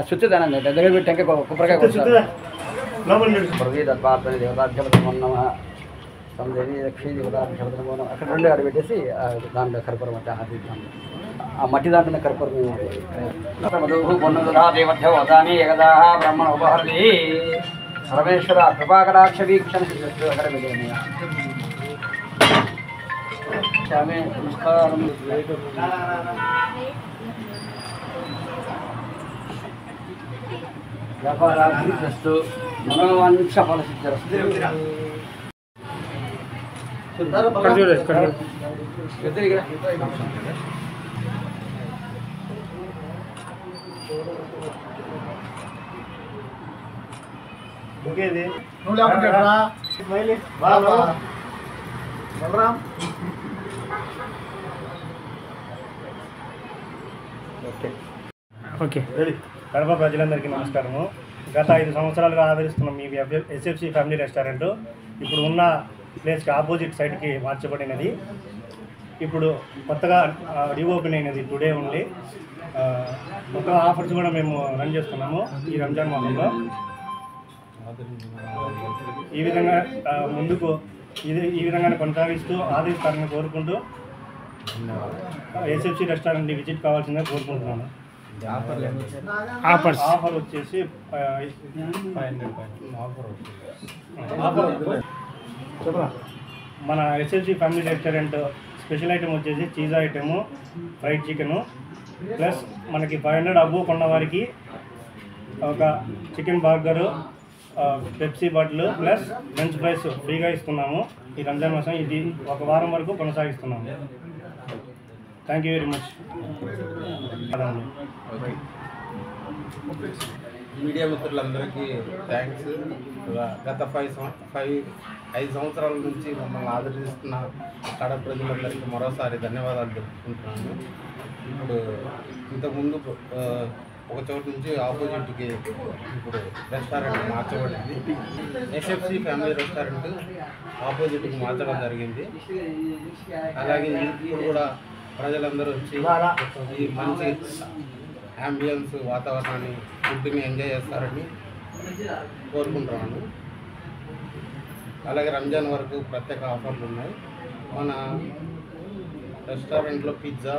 శుద్ధిదానండి దగ్గర పెట్టాక కొబ్బరికాయ దేవతాభ్యర్థనమోనం లక్ష్మీ దేవతాభ్యర్థనమోనం అక్కడ రెండు ఆడ పెట్టేసి దాంట్లో కర్పూరం అంటే ఆ మట్టి దాంట్లోనే కర్పూరం దేవధ్యవతాని ఏకదా బ్రహ్మణ ఉపహరణి సర్వేశ్వర కృపాకటాక్ష వీక్షణ అక్కడ నమస్కారం వ్యాపారాభివృద్ధిస్తూ మనోవాంఛ ఫలసిద్ధిరస్తు. ఓకే కడప ప్రజలందరికీ నమస్కారము. గత 5 సంవత్సరాలుగా ఆదరిస్తున్న మీ ఎస్ఎఫ్సి ఫ్యామిలీ రెస్టారెంట్ ఇప్పుడు ఉన్న ప్లేస్కి ఆపోజిట్ సైడ్కి మార్చబడినది. ఇప్పుడు కొత్తగా రీఓపెన్ అయినది టుడే ఓన్లీ. కొత్త ఆఫర్స్ కూడా మేము రన్ చేస్తున్నాము ఈ రంజాన్ మాసంలో. ఈ విధంగా ముందుకు ఈ విధంగానే కొనసాగిస్తూ ఆదరిస్తారని కోరుకుంటూ ఎస్ఎఫ్సి రెస్టారెంట్ని విజిట్ కావాల్సిందిగా కోరుకుంటున్నాను. ఆఫర్ వచ్చేసి మన SFC family restaurant special item వచ్చేసి cheese item, fried chicken, plus మనకి 500 అబ్బు కొన్న వారికి ఒక chicken burger, Pepsi bottle plus lunch fries ఫ్రీగా ఇస్తున్నాము. ఈ రంజాన్ మాసం ఇది 1 వారం వరకు కొనసాగిస్తున్నాము. Thank you very much. Media మిత్రులందరికీ థ్యాంక్స్. గత 5 సంవత్సరాల నుంచి మమ్మల్ని ఆదరిస్తున్న కడప ప్రజలందరికీ మరోసారి ధన్యవాదాలు తెలుపుకుంటున్నాను. ఇప్పుడు ఇంతకుముందు ఒక చోటు నుంచి ఆపోజిట్కి ఇప్పుడు రెస్టారెంట్ మార్చబడింది. ఎస్ఎఫ్సి ఫ్యామిలీ రెస్టారెంట్ ఆపోజిట్కి మార్చడం జరిగింది. అలాగే ఇప్పుడు కూడా ప్రజలందరూ వచ్చి ఈ మంచి అంబియన్స్ వాతావరణాన్ని ఫుడ్ని ఎంజాయ్ చేస్తారని కోరుకుంటున్నాను. అలాగే రంజాన్ వరకు ప్రత్యేక ఆఫర్లు ఉన్నాయి. మన రెస్టారెంట్లో పిజ్జా,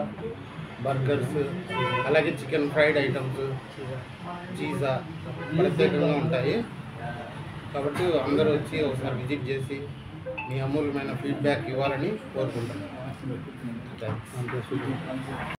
బర్గర్స్, అలాగే చికెన్ ఫ్రైడ్ ఐటమ్స్, చీజా ప్రత్యేకంగా ఉంటాయి. కాబట్టి అందరూ వచ్చి ఒకసారి విజిట్ చేసి మీ అమూల్యమైన ఫీడ్బ్యాక్ ఇవ్వాలని కోరుకుంటున్నాను. థ్యాంక్స్.